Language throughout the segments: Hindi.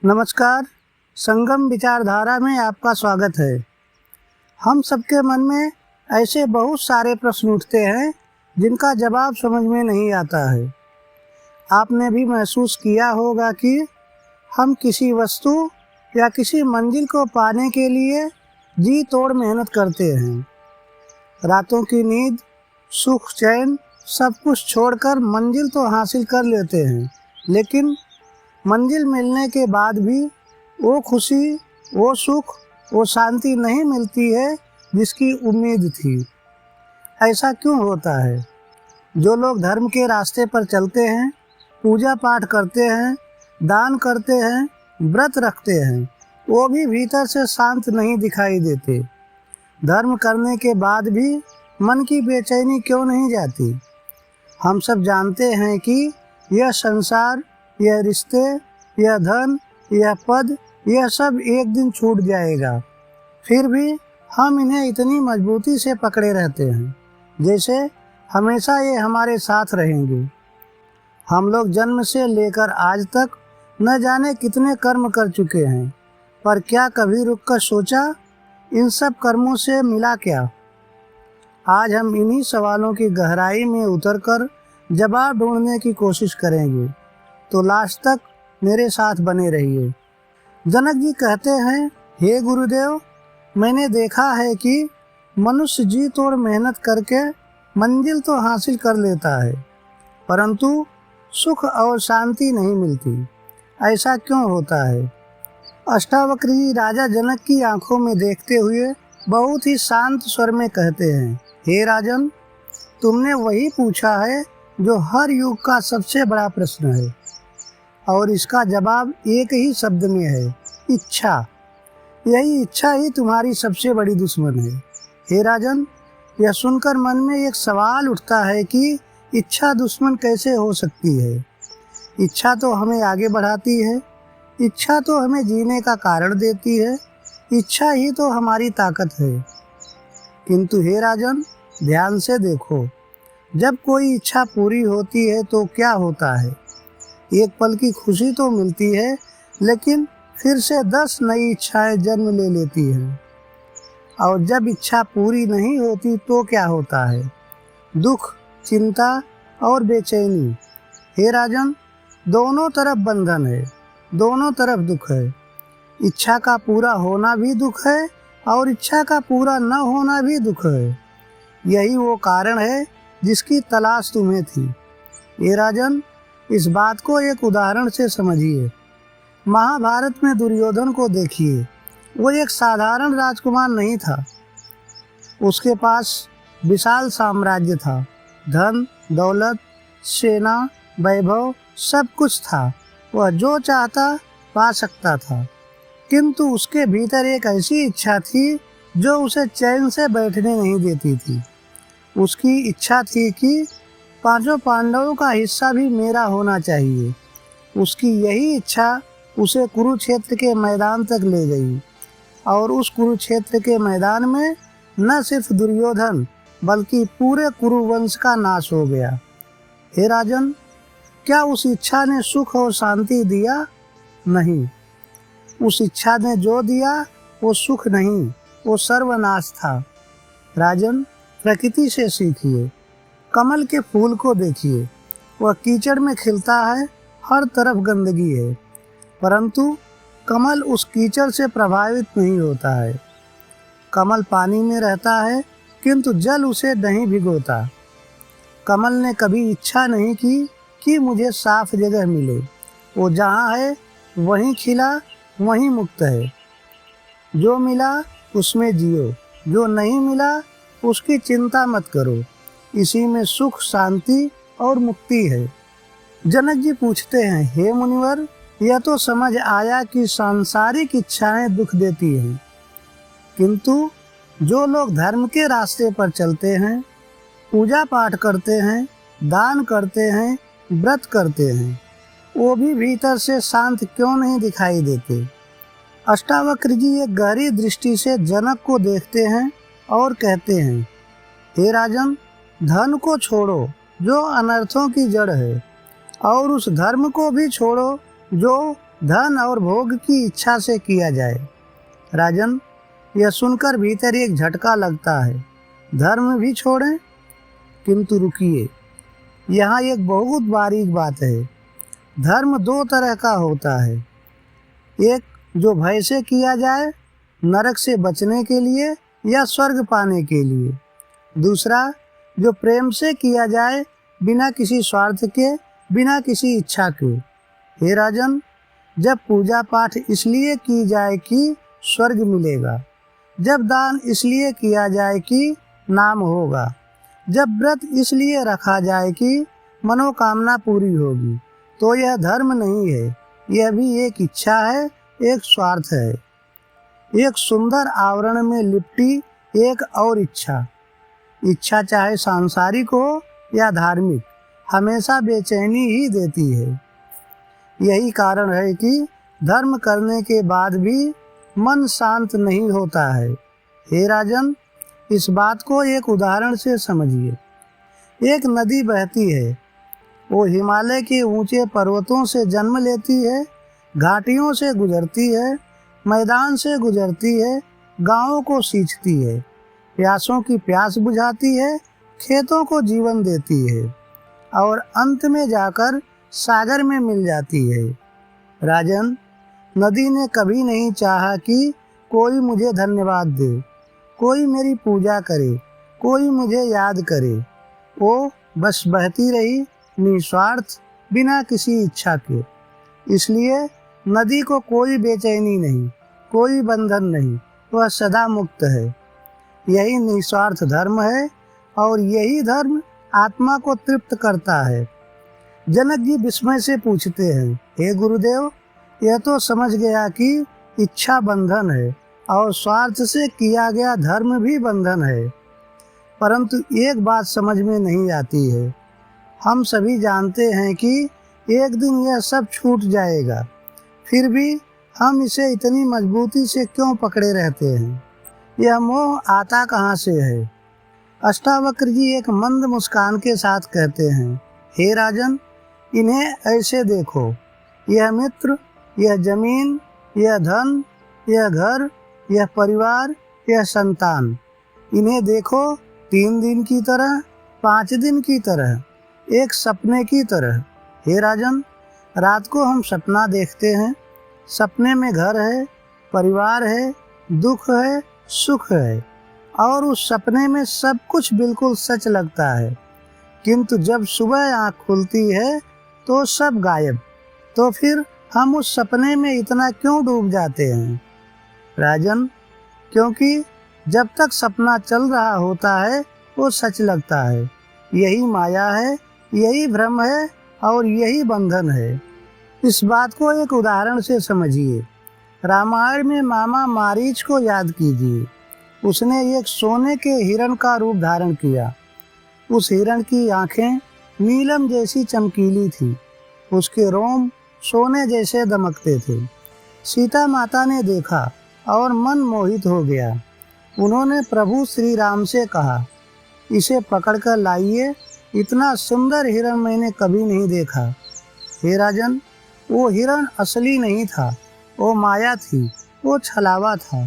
नमस्कार। संगम विचारधारा में आपका स्वागत है। हम सबके मन में ऐसे बहुत सारे प्रश्न उठते हैं जिनका जवाब समझ में नहीं आता है। आपने भी महसूस किया होगा कि हम किसी वस्तु या किसी मंजिल को पाने के लिए जी तोड़ मेहनत करते हैं। रातों की नींद, सुख, चैन सब कुछ छोड़कर मंजिल तो हासिल कर लेते हैं, लेकिन मंजिल मिलने के बाद भी वो खुशी, वो सुख, वो शांति नहीं मिलती है जिसकी उम्मीद थी। ऐसा क्यों होता है? जो लोग धर्म के रास्ते पर चलते हैं, पूजा पाठ करते हैं, दान करते हैं, व्रत रखते हैं, वो भी भीतर से शांत नहीं दिखाई देते। धर्म करने के बाद भी मन की बेचैनी क्यों नहीं जाती? हम सब जानते हैं कि यह संसार, यह रिश्ते, यह धन, यह पद, यह सब एक दिन छूट जाएगा। फिर भी हम इन्हें इतनी मजबूती से पकड़े रहते हैं जैसे हमेशा ये हमारे साथ रहेंगे। हम लोग जन्म से लेकर आज तक न जाने कितने कर्म कर चुके हैं, पर क्या कभी रुककर सोचा इन सब कर्मों से मिला क्या? आज हम इन्हीं सवालों की गहराई में उतरकर जवाब ढूंढने की कोशिश करेंगे, तो लास्ट तक मेरे साथ बने रहिए। जनक जी कहते हैं, हे गुरुदेव, मैंने देखा है कि मनुष्य जी तोड़ मेहनत करके मंजिल तो हासिल कर लेता है, परंतु सुख और शांति नहीं मिलती। ऐसा क्यों होता है? अष्टावक्र जी राजा जनक की आंखों में देखते हुए बहुत ही शांत स्वर में कहते हैं, हे राजन, तुमने वही पूछा है जो हर युग का सबसे बड़ा प्रश्न है, और इसका जवाब एक ही शब्द में है, इच्छा। यही इच्छा ही तुम्हारी सबसे बड़ी दुश्मन है। हे राजन, यह सुनकर मन में एक सवाल उठता है कि इच्छा दुश्मन कैसे हो सकती है? इच्छा तो हमें आगे बढ़ाती है, इच्छा तो हमें जीने का कारण देती है, इच्छा ही तो हमारी ताकत है। किंतु हे राजन, ध्यान से देखो, जब कोई इच्छा पूरी होती है तो क्या होता है? एक पल की खुशी तो मिलती है, लेकिन फिर से 10 नई इच्छाएं जन्म ले लेती हैं। और जब इच्छा पूरी नहीं होती तो क्या होता है? दुख, चिंता और बेचैनी। हे राजन, दोनों तरफ बंधन है, दोनों तरफ दुख है। इच्छा का पूरा होना भी दुख है और इच्छा का पूरा न होना भी दुख है। यही वो कारण है जिसकी तलाश तुम्हें थी। हे राजन, इस बात को एक उदाहरण से समझिए। महाभारत में दुर्योधन को देखिए। वो एक साधारण राजकुमार नहीं था। उसके पास विशाल साम्राज्य था, धन, दौलत, सेना, वैभव, सब कुछ था। वह जो चाहता पा सकता था, किंतु उसके भीतर एक ऐसी इच्छा थी जो उसे चैन से बैठने नहीं देती थी। उसकी इच्छा थी कि 5 पांडवों का हिस्सा भी मेरा होना चाहिए। उसकी यही इच्छा उसे कुरुक्षेत्र के मैदान तक ले गई, और उस कुरुक्षेत्र के मैदान में न सिर्फ दुर्योधन बल्कि पूरे कुरुवंश का नाश हो गया। हे राजन, क्या उस इच्छा ने सुख और शांति दिया? नहीं। उस इच्छा ने जो दिया वो सुख नहीं, वो सर्वनाश था। राजन, प्रकृति से सीखिए। कमल के फूल को देखिए। वह कीचड़ में खिलता है, हर तरफ गंदगी है, परंतु कमल उस कीचड़ से प्रभावित नहीं होता है। कमल पानी में रहता है, किंतु जल उसे नहीं भिगोता। कमल ने कभी इच्छा नहीं की कि मुझे साफ जगह मिले। वो जहाँ है वहीं खिला, वहीं मुक्त है। जो मिला उसमें जियो, जो नहीं मिला उसकी चिंता मत करो। इसी में सुख, शांति और मुक्ति है। जनक जी पूछते हैं, हे मुनिवर, यह तो समझ आया कि सांसारिक इच्छाएं दुख देती हैं, किंतु जो लोग धर्म के रास्ते पर चलते हैं, पूजा पाठ करते हैं, दान करते हैं, व्रत करते हैं, वो भी भीतर से शांत क्यों नहीं दिखाई देते? अष्टावक्र जी एक गहरी दृष्टि से जनक को देखते हैं और कहते हैं, हे राजन, धन को छोड़ो जो अनर्थों की जड़ है, और उस धर्म को भी छोड़ो जो धन और भोग की इच्छा से किया जाए। राजन, यह सुनकर भीतर एक झटका लगता है। धर्म भी छोड़ें? किंतु रुकिए, यहाँ एक बहुत बारीक बात है। धर्म दो तरह का होता है। एक जो भय से किया जाए, नरक से बचने के लिए या स्वर्ग पाने के लिए। दूसरा जो प्रेम से किया जाए, बिना किसी स्वार्थ के, बिना किसी इच्छा के। हे राजन, जब पूजा पाठ इसलिए की जाए कि स्वर्ग मिलेगा, जब दान इसलिए किया जाए कि नाम होगा, जब व्रत इसलिए रखा जाए कि मनोकामना पूरी होगी, तो यह धर्म नहीं है। यह भी एक इच्छा है, एक स्वार्थ है। एक सुंदर आवरण में लिपटी एक और इच्छा। इच्छा चाहे सांसारिक हो या धार्मिक, हमेशा बेचैनी ही देती है। यही कारण है कि धर्म करने के बाद भी मन शांत नहीं होता है। हे राजन, इस बात को एक उदाहरण से समझिए। एक नदी बहती है। वो हिमालय के ऊंचे पर्वतों से जन्म लेती है, घाटियों से गुजरती है, मैदान से गुजरती है, गांवों को सींचती है, प्यासों की प्यास बुझाती है, खेतों को जीवन देती है और अंत में जाकर सागर में मिल जाती है। राजन, नदी ने कभी नहीं चाहा कि कोई मुझे धन्यवाद दे, कोई मेरी पूजा करे, कोई मुझे याद करे। वो बस बहती रही, निस्वार्थ, बिना किसी इच्छा के। इसलिए नदी को कोई बेचैनी नहीं, कोई बंधन नहीं, वह सदा मुक्त है। यही निस्वार्थ धर्म है और यही धर्म आत्मा को तृप्त करता है। जनक जी विस्मय से पूछते हैं, हे गुरुदेव, यह तो समझ गया कि इच्छा बंधन है और स्वार्थ से किया गया धर्म भी बंधन है, परंतु एक बात समझ में नहीं आती है। हम सभी जानते हैं कि एक दिन यह सब छूट जाएगा, फिर भी हम इसे इतनी मजबूती से क्यों पकड़े रहते हैं? यह मोह आता कहाँ से है? अष्टावक्र जी एक मंद मुस्कान के साथ कहते हैं, हे राजन, इन्हें ऐसे देखो। यह मित्र, यह जमीन, यह धन, यह घर, यह परिवार, यह संतान, इन्हें देखो 3 दिन की तरह, 5 दिन की तरह, एक सपने की तरह। हे राजन, रात को हम सपना देखते हैं। सपने में घर है, परिवार है, दुख है, सुख है और उस सपने में सब कुछ बिल्कुल सच लगता है, किंतु जब सुबह आँख खुलती है तो सब गायब। तो फिर हम उस सपने में इतना क्यों डूब जाते हैं? राजन, क्योंकि जब तक सपना चल रहा होता है वो सच लगता है। यही माया है, यही भ्रम है और यही बंधन है। इस बात को एक उदाहरण से समझिए। रामायण में मामा मारीच को याद कीजिए। उसने एक सोने के हिरण का रूप धारण किया। उस हिरण की आंखें नीलम जैसी चमकीली थी, उसके रोम सोने जैसे दमकते थे। सीता माता ने देखा और मन मोहित हो गया। उन्होंने प्रभु श्री राम से कहा, इसे पकड़कर लाइए, इतना सुंदर हिरण मैंने कभी नहीं देखा। हे राजन, वो हिरण असली नहीं था, वो माया थी, वो छलावा था,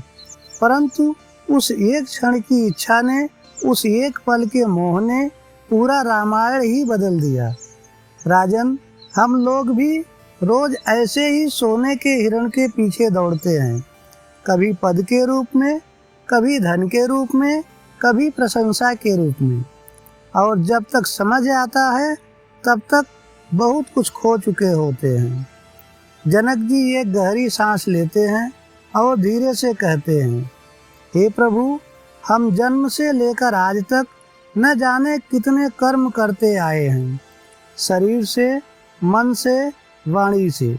परंतु उस एक क्षण की इच्छा ने, उस एक पल के मोह ने पूरा रामायण ही बदल दिया। राजन, हम लोग भी रोज ऐसे ही सोने के हिरण के पीछे दौड़ते हैं, कभी पद के रूप में, कभी धन के रूप में, कभी प्रशंसा के रूप में, और जब तक समझ आता है तब तक बहुत कुछ खो चुके होते हैं। जनक जी एक गहरी सांस लेते हैं और धीरे से कहते हैं, हे प्रभु, हम जन्म से लेकर आज तक न जाने कितने कर्म करते आए हैं, शरीर से, मन से, वाणी से,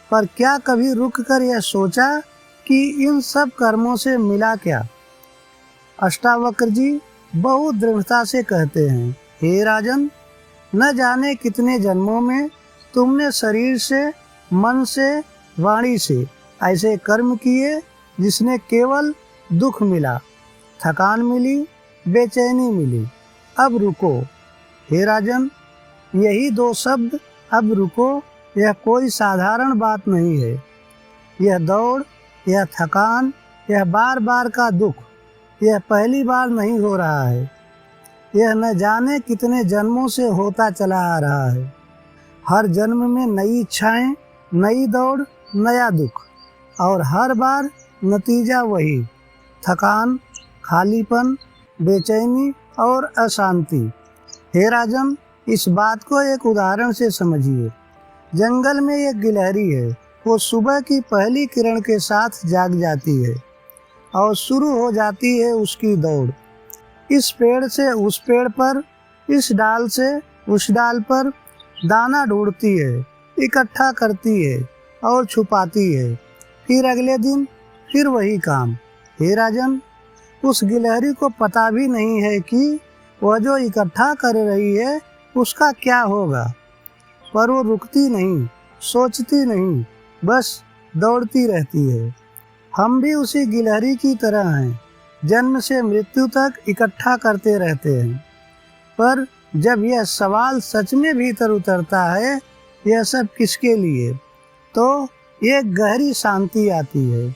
पर क्या कभी रुककर यह सोचा कि इन सब कर्मों से मिला क्या? अष्टावक्र जी बहुत दृढ़ता से कहते हैं, हे राजन, न जाने कितने जन्मों में तुमने शरीर से, मन से, वाणी से ऐसे कर्म किए जिसने केवल दुख मिला, थकान मिली, बेचैनी मिली। अब रुको। हे राजन, यही 2 शब्द, अब रुको, यह कोई साधारण बात नहीं है। यह दौड़, यह थकान, यह बार बार का दुख, यह पहली बार नहीं हो रहा है। यह न जाने कितने जन्मों से होता चला आ रहा है। हर जन्म में नई इच्छाएं, नई दौड़, नया दुख, और हर बार नतीजा वही: थकान, खालीपन, बेचैनी और अशांति। हे राजन, इस बात को एक उदाहरण से समझिए। जंगल में एक गिलहरी है। वो सुबह की पहली किरण के साथ जाग जाती है और शुरू हो जाती है उसकी दौड़। इस पेड़ से उस पेड़ पर, इस डाल से उस डाल पर दाना ढूंढती है, इकट्ठा करती है और छुपाती है। फिर अगले दिन फिर वही काम। हे राजन, उस गिलहरी को पता भी नहीं है कि वह जो इकट्ठा कर रही है उसका क्या होगा, पर वो रुकती नहीं, सोचती नहीं, बस दौड़ती रहती है। हम भी उसी गिलहरी की तरह हैं, जन्म से मृत्यु तक इकट्ठा करते रहते हैं। पर जब यह सवाल सच में भीतर उतरता है, यह सब किसके लिए, तो एक गहरी शांति आती है।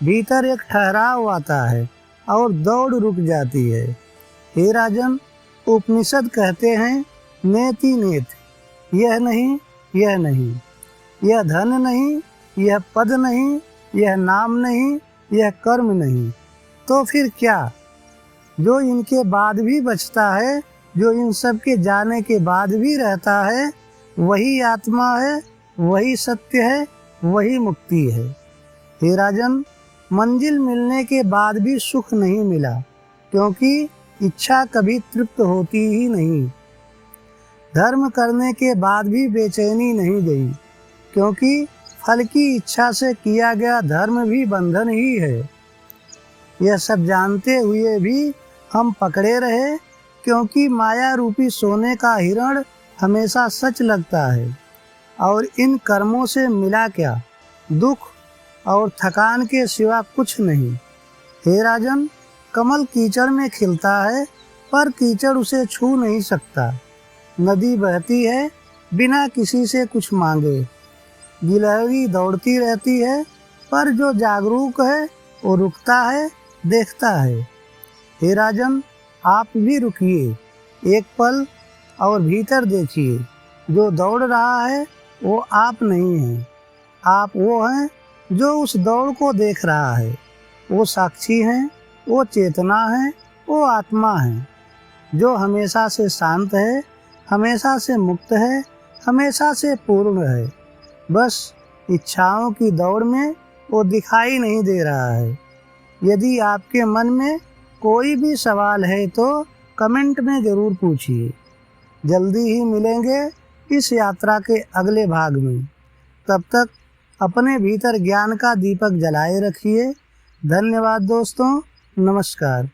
भीतर एक ठहराव आता है और दौड़ रुक जाती है। हे राजन, उपनिषद कहते हैं, नेति नेति, यह नहीं, यह नहीं, यह धन नहीं, यह पद नहीं, यह नाम नहीं, यह कर्म नहीं, तो फिर क्या? जो इनके बाद भी बचता है, जो इन सब के जाने के बाद भी रहता है, वही आत्मा है, वही सत्य है, वही मुक्ति है। हे राजन, मंजिल मिलने के बाद भी सुख नहीं मिला, क्योंकि इच्छा कभी तृप्त होती ही नहीं। धर्म करने के बाद भी बेचैनी नहीं गई, क्योंकि फल की इच्छा से किया गया धर्म भी बंधन ही है। यह सब जानते हुए भी हम पकड़े रहे, क्योंकि माया रूपी सोने का हिरण हमेशा सच लगता है। और इन कर्मों से मिला क्या? दुख और थकान के सिवा कुछ नहीं। हे राजन, कमल कीचड़ में खिलता है, पर कीचड़ उसे छू नहीं सकता। नदी बहती है बिना किसी से कुछ मांगे। गिलहरी दौड़ती रहती है, पर जो जागरूक है वो रुकता है, देखता है। हे राजन, आप भी रुकिए एक पल और भीतर देखिए। जो दौड़ रहा है वो आप नहीं हैं, आप वो हैं जो उस दौड़ को देख रहा है। वो साक्षी हैं, वो चेतना है, वो आत्मा है, जो हमेशा से शांत है, हमेशा से मुक्त है, हमेशा से पूर्ण है। बस इच्छाओं की दौड़ में वो दिखाई नहीं दे रहा है। यदि आपके मन में कोई भी सवाल है तो कमेंट में ज़रूर पूछिए। जल्दी ही मिलेंगे इस यात्रा के अगले भाग में। तब तक अपने भीतर ज्ञान का दीपक जलाए रखिए। धन्यवाद दोस्तों, नमस्कार।